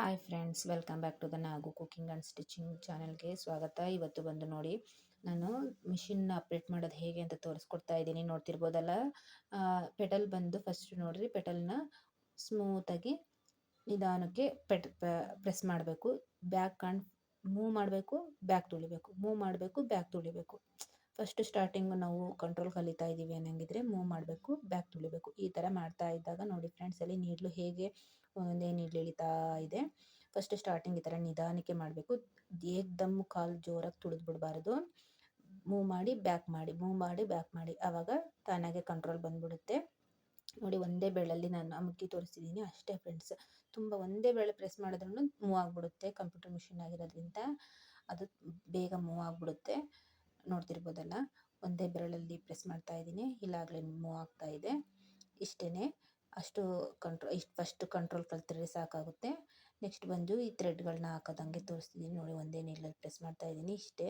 Hi friends, welcome back to the Nagu cooking and stitching ಚಾನಲ್ಗೆ ಸ್ವಾಗತ. ಇವತ್ತು ಬಂದು ನೋಡಿ, ನಾನು ಮಿಷಿನ್ನ ಅಪ್ಡೇಟ್ ಮಾಡೋದು ಹೇಗೆ ಅಂತ ತೋರಿಸ್ಕೊಡ್ತಾ ಇದ್ದೀನಿ. ನೋಡ್ತಿರ್ಬೋದಲ್ಲ, ಪೆಟಲ್ ಬಂದು ಫಸ್ಟ್ ನೋಡ್ರಿ, ಪೆಟಲ್ನ ಸ್ಮೂತಾಗಿ ನಿಧಾನಕ್ಕೆ ಪ್ರೆಸ್ ಮಾಡಬೇಕು. ಬ್ಯಾಕ್ ಆ್ಯಂಡ್ ಮೂವ್ ಮಾಡಬೇಕು, ಬ್ಯಾಕ್ ತುಳಿಬೇಕು, ಮೂವ್ ಮಾಡಬೇಕು, ಬ್ಯಾಕ್ ತುಳಿಬೇಕು. ಫಸ್ಟ್ ಸ್ಟಾರ್ಟಿಂಗು ನಾವು ಕಂಟ್ರೋಲ್ ಕಲಿತಾ ಇದ್ದೀವಿ ಅನ್ನಂಗಿದ್ರೆ ಮೂವ್ ಮಾಡಬೇಕು, ಬ್ಯಾಕ್ ತುಳಿಬೇಕು. ಈ ಥರ ಮಾಡ್ತಾ ಇದ್ದಾಗ ನೋಡಿ ಫ್ರೆಂಡ್ಸ್, ಅಲ್ಲಿ ನೀಡ್ಲು ಹೇಗೆ ಒಂದೇ ನೀಡ್ಲು ಎಳಿತಾ ಇದೆ. ಫಸ್ಟ್ ಸ್ಟಾರ್ಟಿಂಗ್ ಈ ಥರ ನಿಧಾನಕ್ಕೆ ಮಾಡಬೇಕು. ಏಕ್ದಮ್ ಕಾಲು ಜೋರಾಗಿ ತುಳಿದು ಬಿಡಬಾರ್ದು. ಮೂವ್ ಮಾಡಿ ಬ್ಯಾಕ್ ಮಾಡಿ, ಮೂವ್ ಮಾಡಿ ಬ್ಯಾಕ್ ಮಾಡಿ, ಆವಾಗ ತಾನಾಗೆ ಕಂಟ್ರೋಲ್ ಬಂದ್ಬಿಡುತ್ತೆ. ನೋಡಿ, ಒಂದೇ ಬೆರಳಲ್ಲಿ ನಾನು ಅಮುಕಿ ತೋರಿಸ್ತಿದ್ದೀನಿ ಅಷ್ಟೇ ಫ್ರೆಂಡ್ಸ್. ತುಂಬ ಒಂದೇ ಬೆರಳು ಪ್ರೆಸ್ ಮಾಡಿದ್ರೂ ಮೂವ್ ಆಗಿಬಿಡುತ್ತೆ. ಕಂಪ್ಯೂಟರ್ ಮಿಷಿನ್ ಆಗಿರೋದ್ರಿಂದ ಅದು ಬೇಗ ಮೂವ್ ಆಗಿಬಿಡುತ್ತೆ. ನೋಡ್ತಿರ್ಬೋದಲ್ಲ, ಒಂದೇ ಬೆರಳಲ್ಲಿ ಪ್ರೆಸ್ ಮಾಡ್ತಾ ಇದ್ದೀನಿ, ಇಲ್ಲಾಗಲೇ ಮೂವ್ ಆಗ್ತಾ ಇದೆ. ಇಷ್ಟೇ, ಅಷ್ಟು ಇಷ್ಟು ಫಸ್ಟ್ ಕಂಟ್ರೋಲ್ ಕಲ್ತ್ರೆ ಸಾಕಾಗುತ್ತೆ. ನೆಕ್ಸ್ಟ್ ಬಂದು ಈ ಥ್ರೆಡ್ಗಳನ್ನ ಹಾಕೋದಂಗೆ ತೋರಿಸ್ತಿದ್ದೀನಿ ನೋಡಿ. ಒಂದೇ ನೀಡಲಲ್ಲಿ ಪ್ರೆಸ್ ಮಾಡ್ತಾ ಇದ್ದೀನಿ. ಇಷ್ಟೇ,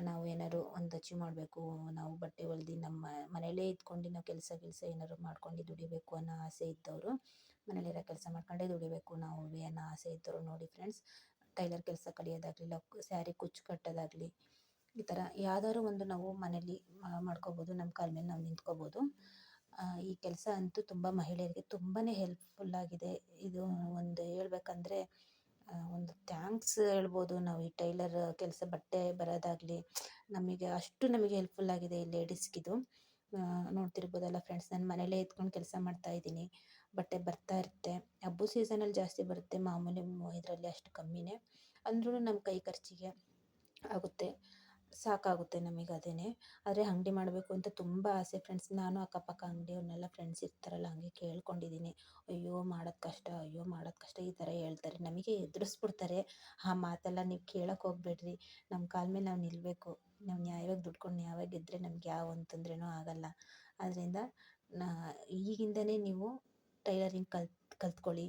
ನಾವು ಏನಾದ್ರು ಒಂದು ಅಚೀವ್ ಮಾಡಬೇಕು, ನಾವು ಬಟ್ಟೆ ಹೊಲ್ದು ನಮ್ಮ ಮನೇಲೇ ಇದ್ಕೊಂಡು ನಾವು ಕೆಲಸ ಏನಾದ್ರು ಮಾಡ್ಕೊಂಡು ದುಡಿಬೇಕು ಅನ್ನೋ ಆಸೆ ಇದ್ದವರು, ಮನೇಲಿರೋ ಕೆಲಸ ಮಾಡ್ಕೊಂಡೇ ದುಡಿಬೇಕು ನಾವು ಅನ್ನೋ ಆಸೆ ಇದ್ದವರು ನೋಡಿ ಫ್ರೆಂಡ್ಸ್, ಟೈಲರ್ ಕೆಲಸ ಕಲಿಯೋದಾಗಲಿ, ಸ್ಯಾರಿ ಕುಚ್ಚು ಕಟ್ಟೋದಾಗಲಿ, ಈ ಥರ ಯಾವ್ದಾದ್ರು ಒಂದು ನಾವು ಮನೇಲಿ ಮಾಡ್ಕೋಬೋದು. ನಮ್ಮ ಕಾಲ ಮೇಲೆ ನಾವು ನಿಂತ್ಕೋಬೋದು. ಈ ಕೆಲಸ ಅಂತೂ ತುಂಬ ಮಹಿಳೆಯರಿಗೆ ತುಂಬಾ ಹೆಲ್ಪ್ಫುಲ್ಲಾಗಿದೆ. ಇದು ಒಂದು ಹೇಳ್ಬೇಕಂದ್ರೆ ಒಂದು ಥ್ಯಾಂಕ್ಸ್ ಹೇಳ್ಬೋದು ನಾವು. ಈ ಟೈಲರ್ ಕೆಲಸ, ಬಟ್ಟೆ ಬರೋದಾಗಲಿ, ನಮಗೆ ಹೆಲ್ಪ್ಫುಲ್ಲಾಗಿದೆ ಈ ಲೇಡೀಸ್ಗಿದು. ನೋಡ್ತಿರ್ಬೋದಲ್ಲ ಫ್ರೆಂಡ್ಸ್, ನಾನು ಮನೇಲೇ ಇದ್ಕೊಂಡು ಕೆಲಸ ಮಾಡ್ತಾ ಇದ್ದೀನಿ. ಬಟ್ಟೆ ಬರ್ತಾ ಇರುತ್ತೆ. ಹಬ್ಬ ಸೀಸನಲ್ಲಿ ಜಾಸ್ತಿ ಬರುತ್ತೆ, ಮಾಮೂಲಿ ಇದರಲ್ಲಿ ಅಷ್ಟು ಕಮ್ಮಿನೇ. ಅಂದ್ರೂ ನಮ್ಮ ಕೈ ಖರ್ಚಿಗೆ ಆಗುತ್ತೆ, ಸಾಕಾಗುತ್ತೆ ನಮಗೆ ಅದೇನೆ. ಆದರೆ ಅಂಗಡಿ ಮಾಡಬೇಕು ಅಂತ ತುಂಬ ಆಸೆ ಫ್ರೆಂಡ್ಸ್. ನಾನು ಅಕ್ಕಪಕ್ಕ ಅಂಗಡಿಯವ್ರನ್ನೆಲ್ಲ ಫ್ರೆಂಡ್ಸ್ ಇರ್ತಾರಲ್ಲ, ಹಂಗೆ ಕೇಳ್ಕೊಂಡಿದ್ದೀನಿ. ಅಯ್ಯೋ ಮಾಡೋದು ಕಷ್ಟ, ಅಯ್ಯೋ ಮಾಡೋದು ಕಷ್ಟ ಈ ಥರ ಹೇಳ್ತಾರೆ. ನಮಗೆ ಎದುರಿಸ್ಬಿಡ್ತಾರೆ. ಆ ಮಾತೆಲ್ಲ ನೀವು ಕೇಳೋಕೆ ಹೋಗ್ಬೇಡ್ರಿ. ನಮ್ಮ ಕಾಲ ಮೇಲೆ ನಾವು ನಿಲ್ಲಬೇಕು. ನಾವು ನ್ಯಾಯವಾಗಿ ದುಡ್ಕೊಂಡು ನ್ಯಾಯವಾಗಿ ಇದ್ದರೆ ನಮ್ಗೆ ಯಾವ ಒಂದು ತೊಂದರೆನೂ ಆಗೋಲ್ಲ. ಆದ್ದರಿಂದ ಈಗಿಂದನೇ ನೀವು ಟೈಲರಿಂಗ್ ಕಲ್ತ್ಕೊಳ್ಳಿ.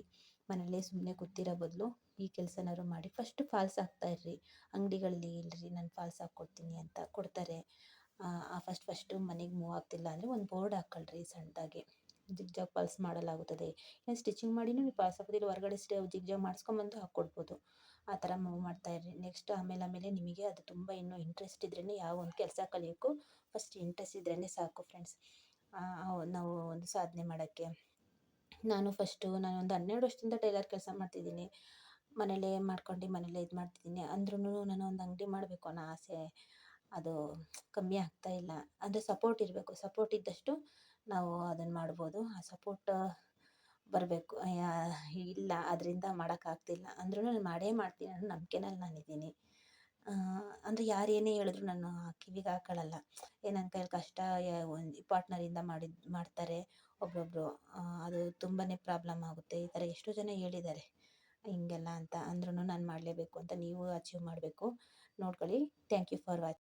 ಮನೇಲೇ ಸುಮ್ಮನೆ ಕೂತಿರೋ ಬದಲು ಈ ಕೆಲಸನಾದ್ರು ಮಾಡಿ. ಫಸ್ಟ್ ಫಾಲ್ಸ್ ಹಾಕ್ತಾಯಿರ್ರಿ. ಅಂಗಡಿಗಳಲ್ಲಿ ಇಲ್ಲರಿ ನಾನು ಫಾಲ್ಸ್ ಹಾಕ್ಕೊಡ್ತೀನಿ ಅಂತ ಕೊಡ್ತಾರೆ. ಫಸ್ಟು ಮನೆಗೆ ಮೂವ್ ಆಗ್ತಿಲ್ಲ ಅಂದರೆ ಒಂದು ಬೋರ್ಡ್ ಹಾಕ್ಕೊಳ್ರಿ ಸಣ್ಣದಾಗಿ, ಜಿಗ್ಜಾಗ್ ಫಾಲ್ಸ್ ಮಾಡಲಾಗುತ್ತದೆ. ಏನು ಸ್ಟಿಚಿಂಗ್ ಮಾಡಿನೂ ನೀವು ಫಾಲ್ಸ್ ಹಾಕೋದಿಲ್ಲ, ಹೊರಗಡೆ ಜಿಗ್ಜಾಗ್ ಮಾಡಿಸ್ಕೊಂಬಂದು ಹಾಕ್ಕೊಡ್ಬೋದು. ಆ ಥರ ಮೂವ್ ಮಾಡ್ತಾಯಿರ್ರಿ. ನೆಕ್ಸ್ಟ್ ಆಮೇಲೆ ನಿಮಗೆ ಅದು ತುಂಬ ಇನ್ನೂ ಇಂಟ್ರೆಸ್ಟ್ ಇದ್ರೇ ಯಾವ ಒಂದು ಕೆಲಸ ಕಲಿಯೋಕ್ಕೂ ಫಸ್ಟ್ ಇಂಟ್ರೆಸ್ಟ್ ಇದ್ರೇ ಸಾಕು ಫ್ರೆಂಡ್ಸ್. ನಾವು ಒಂದು ಸಾಧನೆ ಮಾಡೋಕ್ಕೆ. ನಾನೊಂದು 12 ವರ್ಷದಿಂದ ಟೈಲರ್ ಕೆಲಸ ಮಾಡ್ತಿದ್ದೀನಿ. ಮನೇಲೇ ಮಾಡ್ಕೊಂಡು ಮನೇಲೇ ಇದು ಮಾಡ್ತಿದ್ದೀನಿ. ಅಂದ್ರೂ ನಾನು ಒಂದು ಅಂಗಡಿ ಮಾಡಬೇಕು ಅನ್ನೋ ಆಸೆ ಅದು ಕಮ್ಮಿ ಆಗ್ತಾ ಇಲ್ಲ. ಅಂದರೆ ಸಪೋರ್ಟ್ ಇರಬೇಕು. ಸಪೋರ್ಟ್ ಇದ್ದಷ್ಟು ನಾವು ಅದನ್ನು ಮಾಡ್ಬೋದು. ಆ ಸಪೋರ್ಟ್ ಬರಬೇಕು. ಇಲ್ಲ, ಅದರಿಂದ ಮಾಡೋಕ್ಕಾಗ್ತಿಲ್ಲ ಅಂದ್ರೂ ನಾನು ಮಾಡೇ ಮಾಡ್ತೀನಿ ಅನ್ನೋ ನಂಬಿಕೆನಲ್ಲಿ ನಾನಿದ್ದೀನಿ. ಅಂದರೆ ಯಾರು ಏನೇ ಹೇಳಿದ್ರು ನಾನು ಕಿವಿಗೆ ಹಾಕೊಳ್ಳಲ್ಲ. ನನ್ನ ಕೈಯಲ್ಲಿ ಕಷ್ಟ, ಒಂದು ಪಾರ್ಟ್ನರಿಂದ ಮಾಡ್ತಾರೆ ಒಬ್ಬೊಬ್ಬರು. ಅದು ತುಂಬಾ ಪ್ರಾಬ್ಲಮ್ ಆಗುತ್ತೆ. ಈ ಥರ ಎಷ್ಟೋ ಜನ ಹೇಳಿದ್ದಾರೆ ಹಿಂಗೆಲ್ಲ ಅಂತ. ಅಂದ್ರೂ ನಾನು ಮಾಡಲೇಬೇಕು ಅಂತ. ನೀವು ಅಚೀವ್ ಮಾಡಬೇಕು. ನೋಡ್ಕೊಳ್ಳಿ. Thank you for watching.